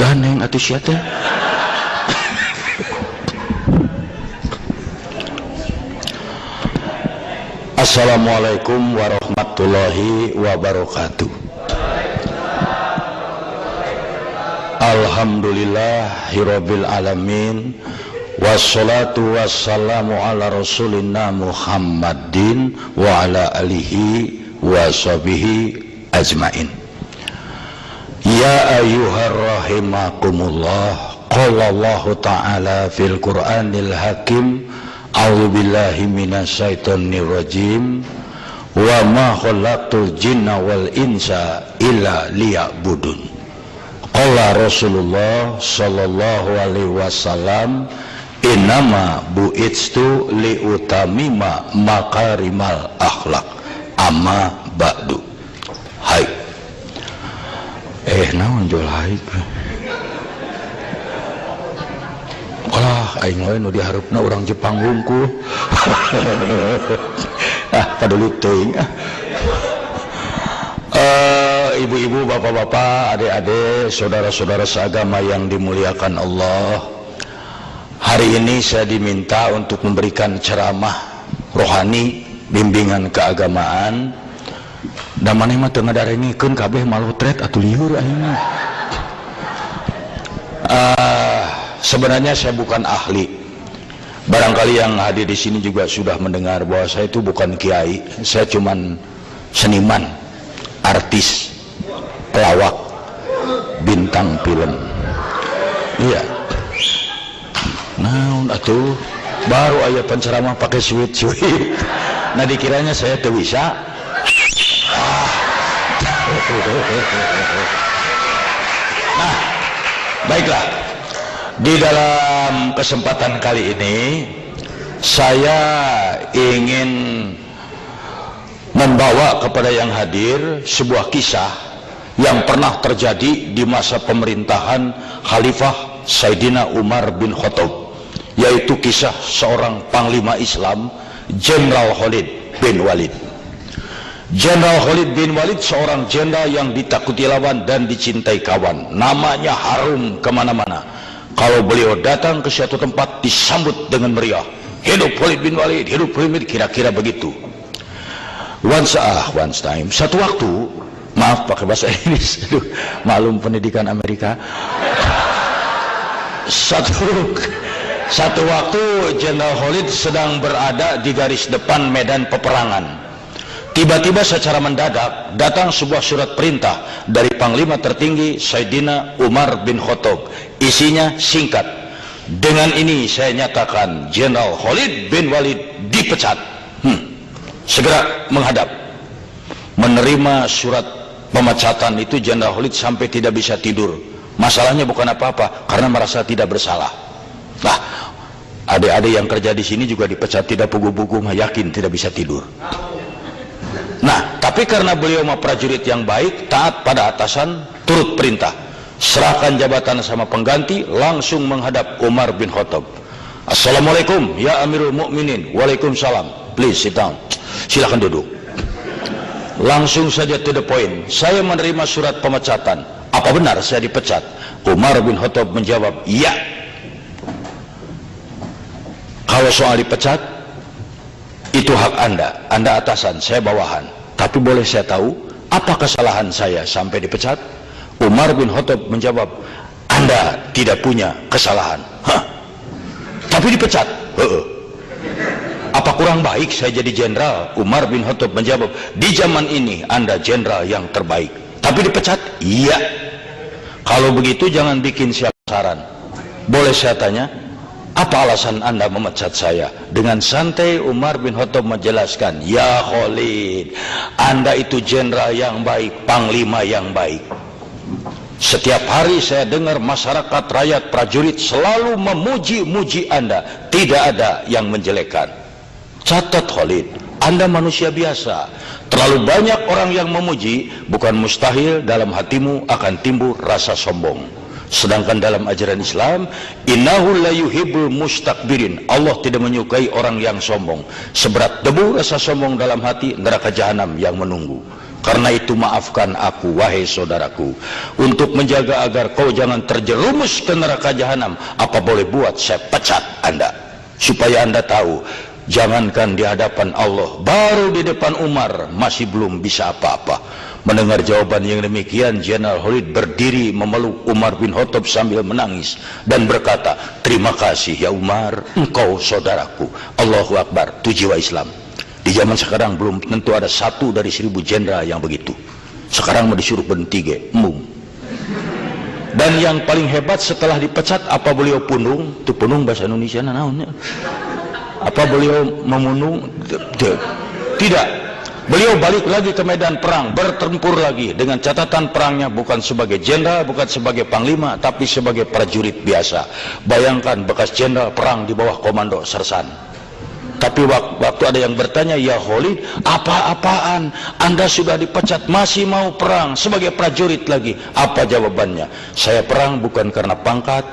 Ganeng atuh sia teh. Assalamualaikum warahmatullahi wabarakatuh. Alhamdulillahirabbil alamin. Wassalatu wassalamu ala rasulina Muhammadin wa ala alihi wa sahbihi ajmain. Ya ayyuhar rahimakumullah. Qala Allah ta'ala fil Qur'anil hakim. A'udzu billahi minasyaitonir rajim. Wa ma khalaqtul jinna wal insa illa liya'budun. Qala Rasulullah sallallahu alaihi wasallam, innama bu'itstu liutamima makarimal akhlak amma ba'du. Hai. Naon jol hai. Kalah aing we nu diharupna urang Jepang hungkul. Padulit teuing. Ibu-ibu, bapak-bapak, adik-adik, saudara-saudara seagama yang dimuliakan Allah. Hari ini saya diminta untuk memberikan ceramah rohani, bimbingan keagamaan. Da maneh mah teu ngadarengikeun kabeh malotret atuh lieur ayeuna. Sebenarnya saya bukan ahli. Barangkali yang hadir di sini juga sudah mendengar bahwa saya itu bukan kiai. Saya cuman seniman, artis, pelawak, bintang film. Iya. Naon atuh baru aya penceramah pakai sweet. Nah dikiranya saya teu bisa. Nah, baiklah. Di dalam kesempatan kali ini saya ingin membawa kepada yang hadir sebuah kisah yang pernah terjadi di masa pemerintahan Khalifah Sayyidina Umar bin Khattab, yaitu kisah seorang panglima Islam, Jenderal Khalid bin Walid. Jenderal Khalid bin Walid seorang jenderal yang ditakuti lawan dan dicintai kawan. Namanya harum kemana-mana. Kalau beliau datang ke suatu tempat disambut dengan meriah. Hidup Khalid bin Walid, hidup Khalid bin, kira-kira begitu. Once time, satu waktu, maaf pakai bahasa Inggris, maklum pendidikan Amerika. Satu waktu Jenderal Khalid sedang berada di garis depan medan peperangan. Tiba-tiba secara mendadak datang sebuah surat perintah dari Panglima tertinggi Sayyidina Umar bin Khattab. Isinya singkat. Dengan ini saya nyatakan Jenderal Khalid bin Walid dipecat. Segera menghadap. Menerima surat pemecatan itu Jenderal Khalid sampai tidak bisa tidur. Masalahnya bukan apa-apa, karena merasa tidak bersalah. Nah, adik-adik yang kerja di sini juga dipecat tidak pugu-pugu, yakin tidak bisa tidur. Nah, tapi karena beliau mah prajurit yang baik, taat pada atasan, turut perintah, serahkan jabatan sama pengganti, langsung menghadap Umar bin Khattab. Assalamualaikum ya Amirul Mukminin. Waalaikumsalam. Please sit down. Silakan duduk. Langsung saja to the point. Saya menerima surat pemecatan. Apa benar saya dipecat? Umar bin Khattab menjawab, iya. Kalau soal dipecat, itu hak Anda atasan, saya bawahan. Tapi boleh saya tahu apa kesalahan saya sampai dipecat? Umar bin Khattab menjawab, Anda tidak punya kesalahan. Hah? Tapi dipecat? Apa kurang baik saya jadi jenderal? Umar bin Khattab menjawab, di zaman ini Anda jenderal yang terbaik. Tapi dipecat? Iya. Kalau begitu jangan bikin siapa saran. Boleh saya tanya, apa alasan Anda memecat saya? Dengan santai Umar bin Khattab menjelaskan, ya Khalid, Anda itu jenderal yang baik, panglima yang baik. Setiap hari saya dengar masyarakat, rakyat, prajurit selalu memuji-muji Anda. Tidak ada yang menjelekkan. Catat Khalid, Anda manusia biasa. Terlalu banyak orang yang memuji, bukan mustahil dalam hatimu akan timbul rasa sombong. Sedangkan dalam ajaran Islam, innahu la yuhibbul mustakbirin, Allah tidak menyukai orang yang sombong. Seberat debu rasa sombong dalam hati, neraka jahanam yang menunggu. Karena itu maafkan aku, wahai saudaraku, untuk menjaga agar kau jangan terjerumus ke neraka jahanam. Apa boleh buat, saya pecat Anda, supaya Anda tahu, jangankan di hadapan Allah, baru di depan Umar masih belum bisa apa-apa. Mendengar jawaban yang demikian, Jenderal Khalid berdiri memeluk Umar bin Khattab sambil menangis dan berkata, terima kasih ya Umar, engkau saudaraku. Allahu Akbar. Itu jiwa Islam. Di zaman sekarang belum tentu ada 1 dari 1000 jenderal yang begitu. Sekarang mau disuruh berhenti, dan yang paling hebat setelah dipecat, apa beliau punung? Itu punung bahasa Indonesia naonnya? Apa beliau memunung? Tidak. Beliau balik lagi ke medan perang, bertempur lagi, dengan catatan perangnya bukan sebagai jenderal, bukan sebagai panglima, tapi sebagai prajurit biasa. Bayangkan bekas jenderal perang di bawah komando sersan. Tapi waktu ada yang bertanya, ya Khalid, apa-apaan? Anda sudah dipecat, masih mau perang sebagai prajurit lagi? Apa jawabannya? Saya perang bukan karena pangkat,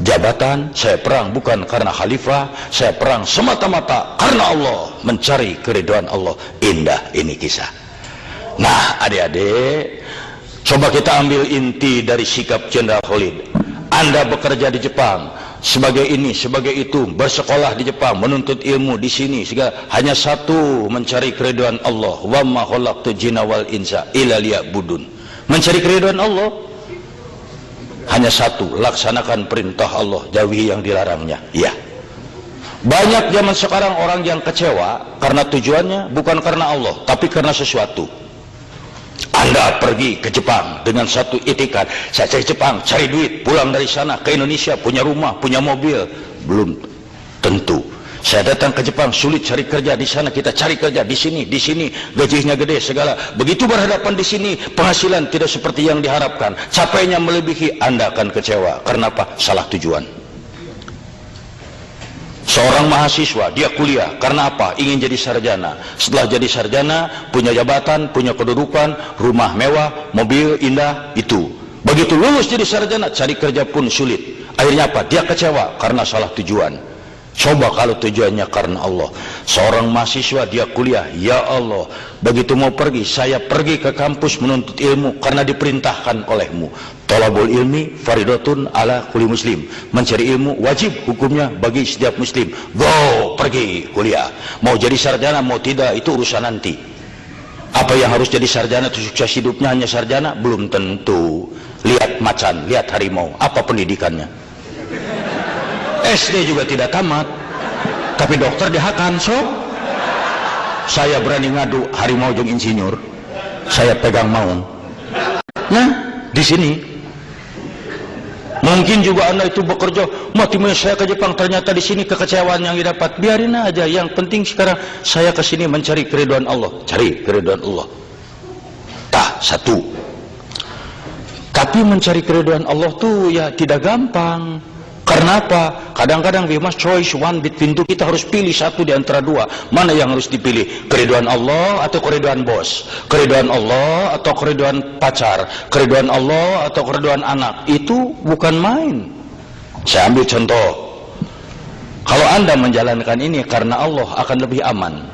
jabatan, saya perang bukan karena khalifah, saya perang semata-mata karena Allah, mencari keridhaan Allah. Indah ini kisah. Nah adik-adik, coba kita ambil inti dari sikap Jenderal Khalid. Anda bekerja di Jepang sebagai ini, sebagai itu, bersekolah di Jepang, menuntut ilmu di sini, sehingga hanya satu, mencari keridhaan Allah. Wa ma khalaqtul jinna wal insa illa liya'budun. Mencari keridhaan Allah hanya satu, laksanakan perintah Allah, jauhi yang dilarangnya. Ya. Banyak zaman sekarang orang yang kecewa karena tujuannya bukan karena Allah, tapi karena sesuatu. Anda pergi ke Jepang dengan satu itikat, saya cari Jepang, cari duit, pulang dari sana ke Indonesia, punya rumah, punya mobil. Belum tentu. Saya datang ke Jepang, sulit cari kerja di sana, kita cari kerja di sini gajinya gede segala. Begitu berhadapan di sini, penghasilan tidak seperti yang diharapkan, capeknya melebihi, Anda akan kecewa. Karena apa? Salah tujuan. Seorang mahasiswa, dia kuliah karena apa? Ingin jadi sarjana. Setelah jadi sarjana, punya jabatan, punya kedudukan, rumah mewah, mobil indah, itu. Begitu lulus jadi sarjana, cari kerja pun sulit. Akhirnya apa? Dia kecewa karena salah tujuan. Coba kalau tujuannya karena Allah. Seorang mahasiswa, dia kuliah, ya Allah, begitu mau pergi, saya pergi ke kampus menuntut ilmu karena diperintahkan olehmu. Thalabul ilmi faridatun ala kulli muslim. Mencari ilmu wajib hukumnya bagi setiap muslim. Go, pergi kuliah. Mau jadi sarjana, mau tidak, itu urusan nanti. Apa yang harus jadi sarjana itu sukses hidupnya hanya sarjana? Belum tentu. Lihat macan, lihat harimau, apa pendidikannya? SD juga tidak tamat, tapi dokter dihakan. So saya berani ngadu harimau jeung insinyur, saya pegang maung. Nah di sini mungkin juga Anda itu bekerja, mati saya ke Jepang, ternyata di sini kekecewaan yang didapat, biarin aja. Yang penting sekarang saya ke sini mencari keridhaan Allah, cari keridhaan Allah. Satu. Tapi mencari keridhaan Allah tuh ya tidak gampang. Karena apa? Kadang-kadang we must choose one between two. Kita harus pilih satu di antara dua. Mana yang harus dipilih? Keridhaan Allah atau keridhaan bos? Keridhaan Allah atau keridhaan pacar? Keridhaan Allah atau keridhaan anak? Itu bukan main. Saya ambil contoh. Kalau Anda menjalankan ini karena Allah, akan lebih aman.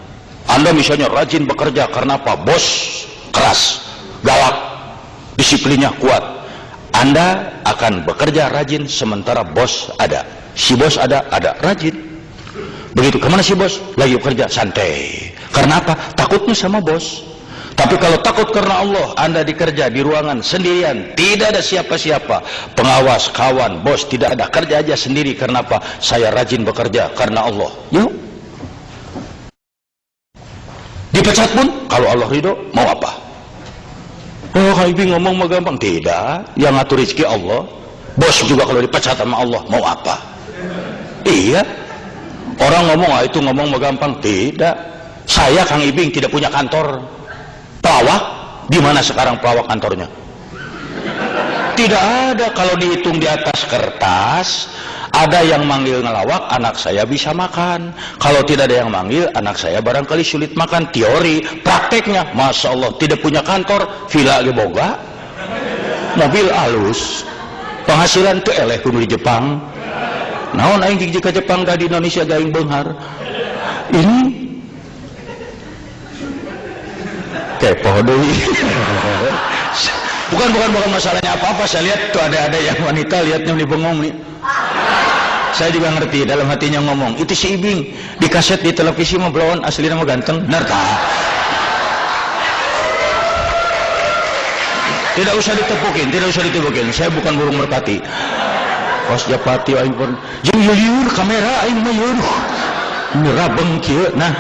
Anda misalnya rajin bekerja karena apa? Bos keras, galak, disiplinnya kuat. Anda akan bekerja rajin sementara bos ada. Si bos ada rajin. Begitu, kemana si bos? Lagi bekerja, santai. Karena apa? Takutnya sama bos. Tapi kalau takut karena Allah, Anda dikerja di ruangan sendirian, tidak ada siapa-siapa, pengawas, kawan, bos, tidak ada, kerja aja sendiri. Karena apa? Saya rajin bekerja karena Allah. Yuk. Dipecat pun, kalau Allah ridho, mau apa? Oh, Habib ngomong mah gampang. Tidak, yang ngatur rezeki Allah. Bos juga kalau dipecat sama Allah, mau apa? Iya. Orang ngomong, itu ngomong mah gampang. Tidak. Saya Kang Ibing tidak punya kantor. Pelawak, di mana sekarang pelawak kantornya? Tidak ada. Kalau dihitung di atas kertas, ada yang manggil ngelawak, anak saya bisa makan. Kalau tidak ada yang manggil, anak saya barangkali sulit makan. Teori, prakteknya, Masya Allah, tidak punya kantor, villa ge boga, mobil halus, penghasilan teu eleh kudu di Jepang. Naon aing jika Jepang da di Indonesia gaing beunghar. Ini kepo deui. Bukan masalahnya apa-apa. Saya lihat tuh ada yang wanita lihatnya di bengong nih. Saya juga ngerti dalam hatinya ngomong, itu si Ibing di kaset di televisi mah belon aslinya mah ganteng, benar tak? Tidak usah ditepukin. Saya bukan burung merpati. Kos Japati aing pun jeung liur kamera aing mah yeuh. Mirabeng kieu. Nah,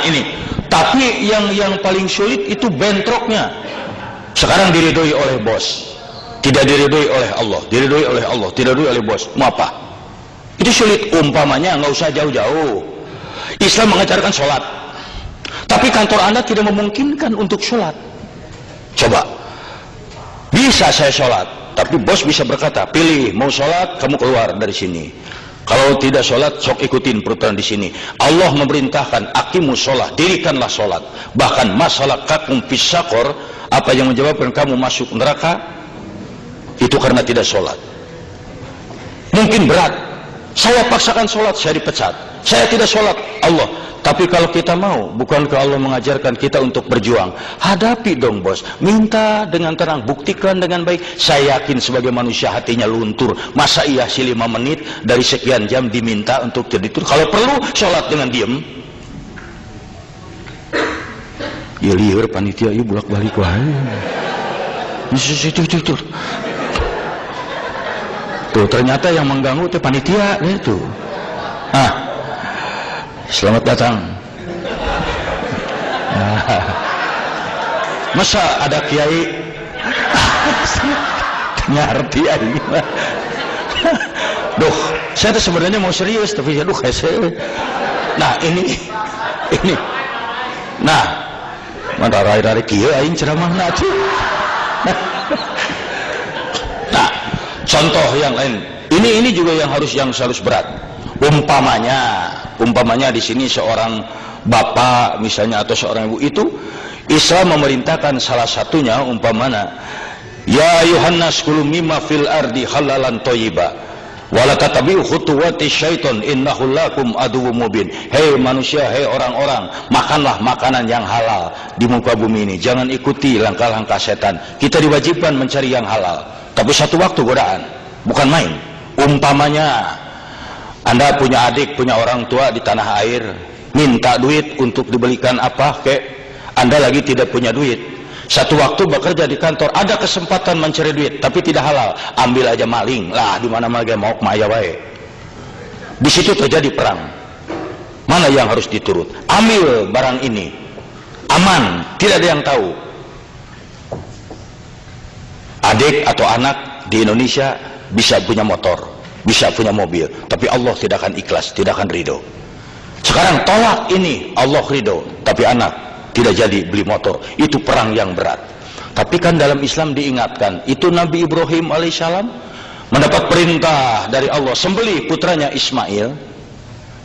ini. Tapi yang paling sulit itu bentroknya. Sekarang diridhoi oleh bos. Tidak diridhoi oleh Allah, tidak diridhoi oleh bos. Mau apa? Itu sulit. Umpamanya nggak usah jauh-jauh. Islam mengajarkan sholat, tapi kantor Anda tidak memungkinkan untuk sholat. Coba, bisa saya sholat, tapi bos bisa berkata, pilih mau sholat, kamu keluar dari sini. Kalau tidak sholat, sok ikutin peraturan di sini. Allah memerintahkan, aqimus sholat, dirikanlah sholat. Bahkan masalah kakum fisakor, apa yang menyebabkan kamu masuk neraka, itu karena tidak sholat. Mungkin berat. Saya paksakan sholat, saya dipecat. Saya tidak sholat, Allah. Tapi kalau kita mau, bukankah Allah mengajarkan kita untuk berjuang? Hadapi dong bos, minta dengan tenang, buktikan dengan baik. Saya yakin sebagai manusia hatinya luntur. Masa iya sih 5 menit dari sekian jam diminta untuk jadi tur? Kalau perlu sholat dengan diem. Ya liur panitia, ya bolak balik wah. Tuh ternyata yang mengganggu itu panitia itu. Selamat datang. Masa ada kiai ngerti aing. Duh, saya tuh sebenarnya mau serius tapi aduh saya. Nah, ini. Nah, mana rai-rai kieu aing ceramahna tuh. Nah, contoh yang lain. Ini juga yang harus berat. Umpamanya di sini seorang bapak misalnya atau seorang ibu, itu Islam memerintahkan salah satunya umpamanya, ya ayuhannas kulu mimma fil ardi halalan thayyiba wala tatabi'u khutuwati syaiton innahu lakum aduwwum mubin. Hei manusia, hei orang-orang, makanlah makanan yang halal di muka bumi ini, jangan ikuti langkah-langkah setan. Kita diwajibkan mencari yang halal, tapi satu waktu godaan, bukan main. Umpamanya Anda punya adik, punya orang tua di tanah air, minta duit untuk dibelikan apa kek, Anda lagi tidak punya duit. Satu waktu bekerja di kantor, ada kesempatan mencari duit, tapi tidak halal, ambil aja maling lah, di mana mana mau kemaya wae. Di situ terjadi perang. Mana yang harus diturut? Ambil barang ini, aman, tidak ada yang tahu. Adik atau anak di Indonesia bisa punya motor, bisa punya mobil, tapi Allah tidak akan ikhlas, tidak akan ridho. Sekarang tolak ini, Allah ridho, tapi anak tidak jadi beli motor. Itu perang yang berat. Tapi kan dalam Islam diingatkan, itu Nabi Ibrahim alaihissalam mendapat perintah dari Allah sembelih putranya Ismail.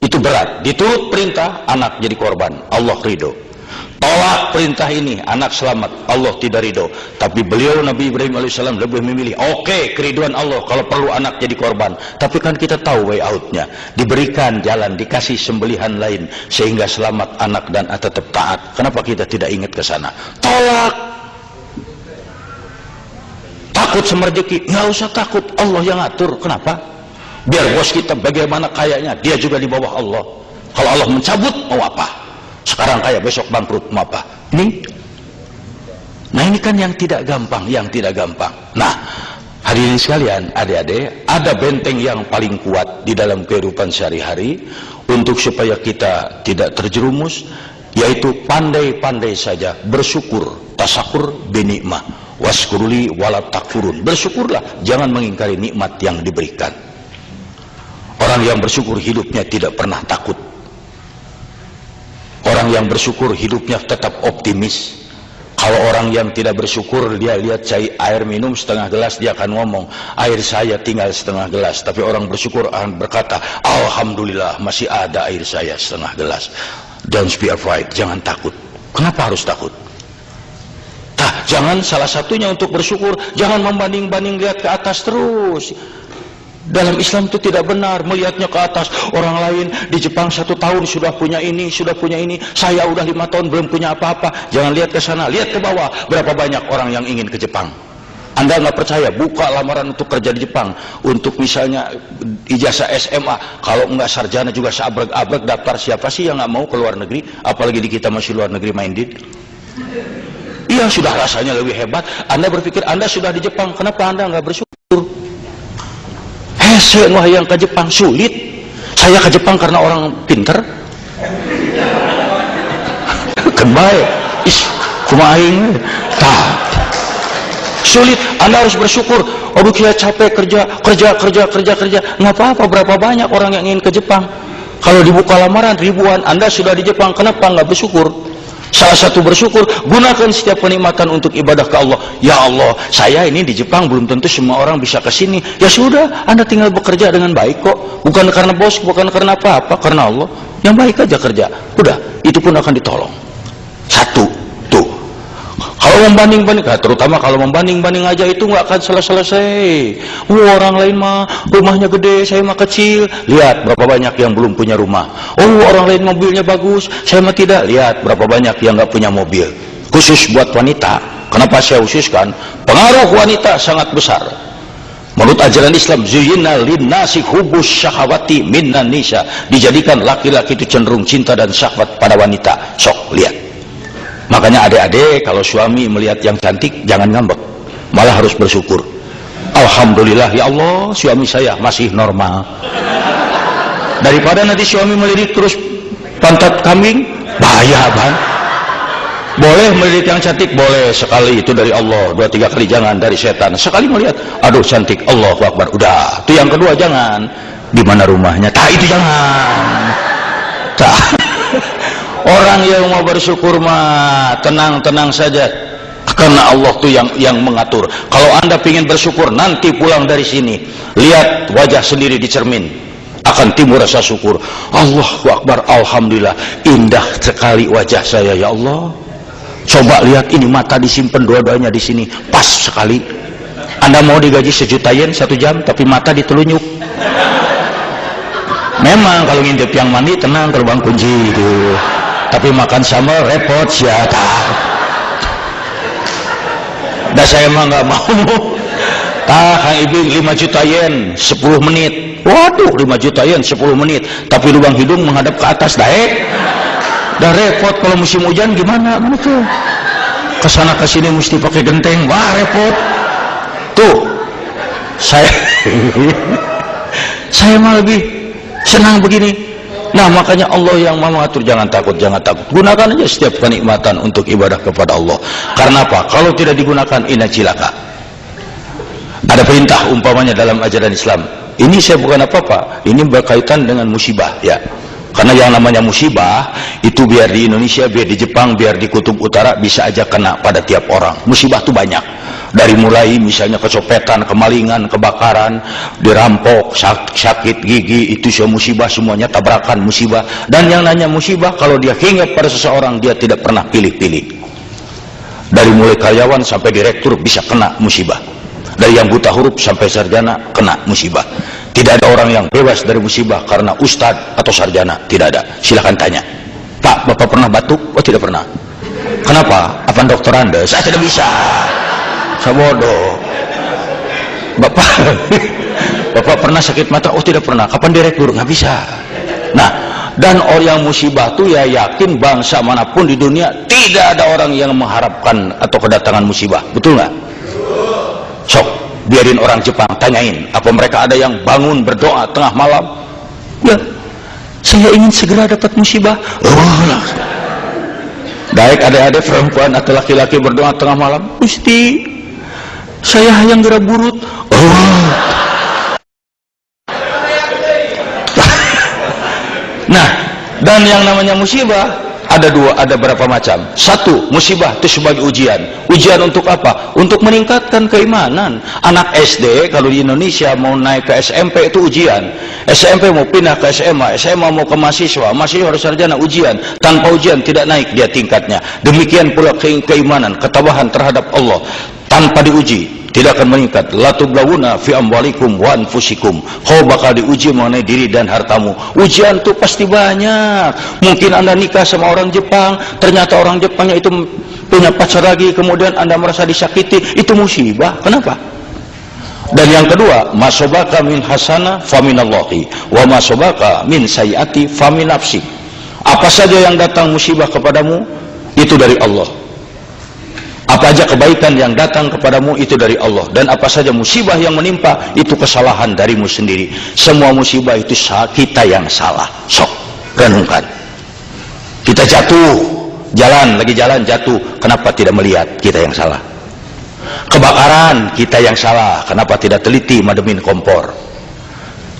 Itu berat, diturut perintah, anak jadi korban, Allah ridho. Tolak perintah ini, anak selamat, Allah tidak ridho. Tapi beliau Nabi Ibrahim alaihissalam lebih memilih, oke, keriduan Allah kalau perlu anak jadi korban. Tapi kan kita tahu way outnya, diberikan jalan, dikasih sembelihan lain sehingga selamat anak dan tetap taat. Kenapa kita tidak ingat ke sana? Tolak. Takut sama rezeki, nggak usah takut, Allah yang atur. Kenapa? Biar bos kita bagaimana kayaknya, dia juga di bawah Allah. Kalau Allah mencabut, mau apa? Sekarang kaya, besok bangkrut, mau apa? Nah ini kan yang tidak gampang, Nah, hadirin sekalian, adik-adik, ada benteng yang paling kuat di dalam kehidupan sehari-hari untuk supaya kita tidak terjerumus, yaitu pandai-pandai saja bersyukur, tasakur binikmah, waskuruli walat takfurun. Bersyukurlah, jangan mengingkari nikmat yang diberikan. Orang yang bersyukur hidupnya tidak pernah takut. Orang yang bersyukur hidupnya tetap optimis. Kalau orang yang tidak bersyukur, dia lihat air minum setengah gelas, dia akan ngomong, air saya tinggal setengah gelas. Tapi orang bersyukur akan berkata, alhamdulillah masih ada air saya setengah gelas. Don't be afraid, jangan takut. Kenapa harus takut? Jangan salah satunya untuk bersyukur, jangan membanding-banding lihat ke atas terus. Dalam Islam itu tidak benar melihatnya ke atas. Orang lain di Jepang 1 tahun sudah punya ini, saya udah 5 tahun belum punya apa-apa. Jangan lihat ke sana, lihat ke bawah. Berapa banyak orang yang ingin ke Jepang. Anda nggak percaya, buka lamaran untuk kerja di Jepang, untuk misalnya ijazah SMA, kalau nggak sarjana juga seabrek-abrek daftar. Siapa sih yang nggak mau ke luar negeri, apalagi di kita masih luar negeri minded. Iya, sudah rasanya lebih hebat. Anda berpikir Anda sudah di Jepang, kenapa Anda nggak bersyukur? Saya yang ke Jepang sulit. Saya ke Jepang karena orang pinter. Kenapa? Kumaing. Sulit. Anda harus bersyukur. Oh, kita capek kerja. Nggak apa-apa. Berapa banyak orang yang ingin ke Jepang? Kalau dibuka lamaran ribuan, Anda sudah di Jepang, kenapa nggak bersyukur? Salah satu bersyukur, gunakan setiap kenikmatan untuk ibadah ke Allah. Ya Allah, saya ini di Jepang, belum tentu semua orang bisa ke sini. Ya sudah, Anda tinggal bekerja dengan baik kok. Bukan karena bos, bukan karena apa-apa, karena Allah. Yang baik aja kerja. Udah, itu pun akan ditolong. Satu, tuh. Kalau membanding-banding, terutama kalau membanding-banding aja itu nggak akan selesai. Orang lain mah rumahnya gede, saya mah kecil. Lihat berapa banyak yang belum punya rumah. Orang lain mobilnya bagus, saya mah tidak. Lihat berapa banyak yang nggak punya mobil. Khusus buat wanita. Kenapa saya khususkan? Pengaruh wanita sangat besar. Menurut ajaran Islam, zuyyina linnasi hubbus syahawati minan nisa. Dijadikan laki-laki itu cenderung cinta dan syahwat pada wanita. Sok lihat. Makanya adik-adik kalau suami melihat yang cantik jangan ngambek, malah harus bersyukur. Alhamdulillah ya Allah, suami saya masih normal. Daripada nanti suami melirik terus pantat kambing, bahaya bang. Boleh melirik yang cantik, boleh sekali, itu dari Allah. 2-3 kali jangan dari setan. Sekali melihat, aduh cantik, Allahu Akbar, udah. Itu yang kedua jangan. Di mana rumahnya? Itu jangan. Orang yang mau bersyukur mah tenang-tenang saja, karena Allah tuh yang mengatur. Kalau Anda ingin bersyukur, nanti pulang dari sini lihat wajah sendiri di cermin, akan timbul rasa syukur. Allahu Akbar, alhamdulillah, indah sekali wajah saya ya Allah. Coba lihat ini, mata disimpan dua-duanya di sini, pas sekali. Anda mau digaji 1 juta yen 1 jam, tapi mata ditelunyuk. Memang kalau ngintip yang mandi tenang, terbang kunci itu. Tapi makan sama repot siapa? Dah saya mah nggak mau. Kang Ibing 5 juta yen 10 menit. Waduh, 5 juta yen 10 menit. Tapi lubang hidung menghadap ke atas dah repot. Kalau musim hujan gimana? Mana tuh? Kesana kesini mesti pakai genteng. Wah repot. Tuh, saya mah lebih senang begini. Nah makanya Allah yang mau mengatur. Jangan takut. Gunakan aja setiap kenikmatan untuk ibadah kepada Allah. Karena apa? Kalau tidak digunakan, ina cilaka. Ada perintah umpamanya dalam ajaran Islam. Ini saya bukan apa-apa. Ini berkaitan dengan musibah ya. Karena yang namanya musibah itu biar di Indonesia, biar di Jepang, biar di Kutub Utara bisa aja kena pada tiap orang. Musibah itu banyak. Dari mulai misalnya kecopetan, kemalingan, kebakaran, dirampok, sakit gigi, itu semua musibah, semuanya tabrakan musibah. Dan yang nanya musibah, kalau dia hinggap pada seseorang, dia tidak pernah pilih-pilih. Dari mulai karyawan sampai direktur bisa kena musibah. Dari yang buta huruf sampai sarjana kena musibah. Tidak ada orang yang bebas dari musibah karena ustadz atau sarjana, tidak ada. Silakan tanya, Pak, Bapak pernah batuk? Oh tidak pernah. Kenapa? Apa dokter Anda? Saya tidak bisa. Saya bodoh. Bapak pernah sakit mata? Oh tidak pernah. Kapan direktur? Nggak bisa. Nah, dan orang yang musibah tuh ya yakin bangsa manapun di dunia tidak ada orang yang mengharapkan atau kedatangan musibah. Betul nggak? Sok, biarin orang Jepang tanyain, apa mereka ada yang bangun berdoa tengah malam? Ya, saya ingin segera dapat musibah. Baik adik-adik perempuan atau laki-laki berdoa tengah malam, Gusti, saya hayang gerak burut. Nah, dan yang namanya musibah ada berapa macam. Satu, musibah itu sebagai ujian. Ujian untuk apa? Untuk meningkatkan keimanan. Anak SD kalau di Indonesia mau naik ke SMP itu ujian. SMP mau pindah ke SMA, SMA mau ke mahasiswa, mahasiswa harus sarjana, ujian. Tanpa ujian tidak naik dia tingkatnya. Demikian pula keimanan, ketabahan terhadap Allah. Tanpa diuji tidak akan meningkat. La tublawuna fi amwalikum wa anfusikum. Kau bakal diuji mengenai diri dan hartamu. Ujian itu pasti banyak. Mungkin Anda nikah sama orang Jepang, ternyata orang Jepangnya itu punya pacar lagi, kemudian Anda merasa disakiti, itu musibah. Kenapa? Dan yang kedua, masobaka min hasana faminallahi wa masobaka min sayyati famin nafsi. Apa saja yang datang musibah kepadamu itu dari Allah. Apa aja kebaikan yang datang kepadamu itu dari Allah, dan apa saja musibah yang menimpa itu kesalahan darimu sendiri. Semua musibah itu kita yang salah. Sok renungkan. Kita jatuh, lagi jalan jatuh, kenapa tidak melihat kita yang salah? Kebakaran, kita yang salah, kenapa tidak teliti mademin kompor?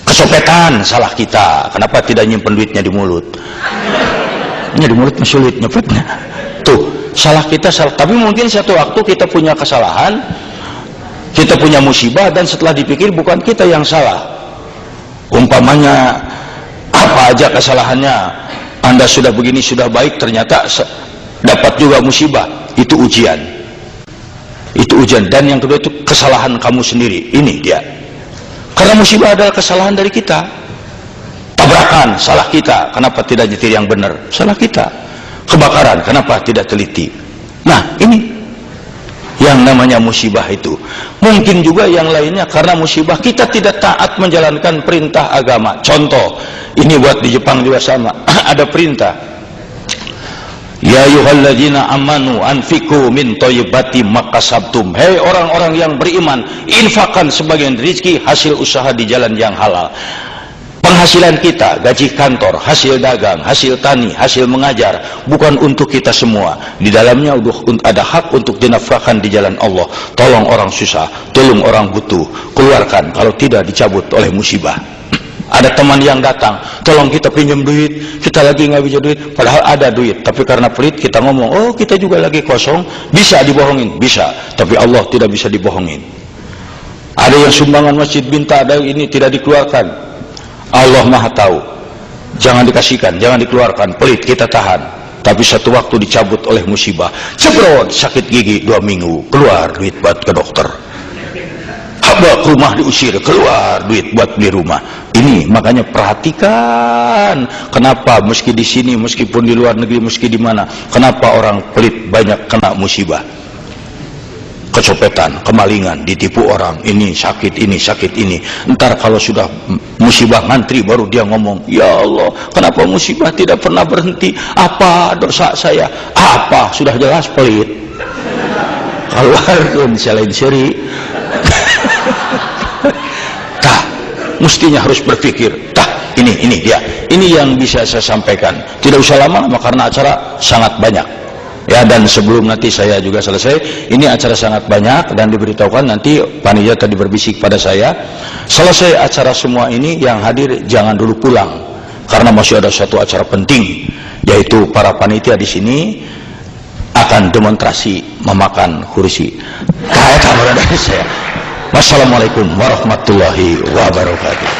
Kecopetan, salah kita, kenapa tidak nyimpen duitnya di mulut? Ini di mulut sulit nyepetnya. Tuh, salah kita salah. Tapi mungkin satu waktu kita punya kesalahan, kita punya musibah, dan setelah dipikir bukan kita yang salah. Umpamanya apa aja kesalahannya, Anda sudah begini, sudah baik, ternyata dapat juga musibah. Itu ujian. Itu ujian. Dan yang kedua itu kesalahan kamu sendiri. Ini dia. Karena musibah adalah kesalahan dari kita. Tabrakan, salah kita, kenapa tidak nyetir yang benar? Salah kita. Kebakaran, kenapa tidak teliti? Nah, ini yang namanya musibah itu. Mungkin juga yang lainnya karena musibah kita tidak taat menjalankan perintah agama. Contoh, ini buat di Jepang juga sama. Ada perintah, ya ayyuhalladzina amanu anfiqu min thayyibati makasabtum. Hei orang-orang yang beriman, infakkan sebagian rezeki hasil usaha di jalan yang halal. Penghasilan kita, gaji kantor, hasil dagang, hasil tani, hasil mengajar, bukan untuk kita semua. Di dalamnya ada hak untuk dinafkahkan di jalan Allah. Tolong orang susah, tolong orang butuh, keluarkan, kalau tidak dicabut oleh musibah. Ada teman yang datang, tolong kita pinjam duit, kita lagi nggak bisa duit, padahal ada duit, tapi karena pelit kita ngomong, oh kita juga lagi kosong, bisa dibohongin, bisa, tapi Allah tidak bisa dibohongin. Ada yang sumbangan masjid minta, ada ini tidak dikeluarkan. Allah Maha tahu. Jangan dikasihkan, jangan dikeluarkan, pelit kita tahan. Tapi satu waktu dicabut oleh musibah. Cebrot, sakit gigi 2 minggu, keluar duit buat ke dokter. Habak rumah diusir, keluar duit buat beli rumah. Ini makanya perhatikan, kenapa meski di sini, meskipun di luar negeri, meski di mana, kenapa orang pelit banyak kena musibah. Kecopetan, kemalingan, ditipu orang, ini sakit ini. Entar kalau sudah musibah ngantri baru dia ngomong, ya Allah, kenapa musibah tidak pernah berhenti? Apa dosa saya? Apa? Sudah jelas pelit. Keluar selain syari. Tah, mestinya harus berpikir. Tah, ini dia. Ini yang bisa saya sampaikan. Tidak usah lama-lama karena acara sangat banyak. Ya, dan sebelum nanti saya juga selesai, ini acara sangat banyak dan diberitahukan nanti panitia tadi berbisik pada saya, selesai acara semua ini yang hadir jangan dulu pulang karena masih ada satu acara penting, yaitu para panitia di sini akan demonstrasi memakan kursi. Wassalamualaikum warahmatullahi wabarakatuh.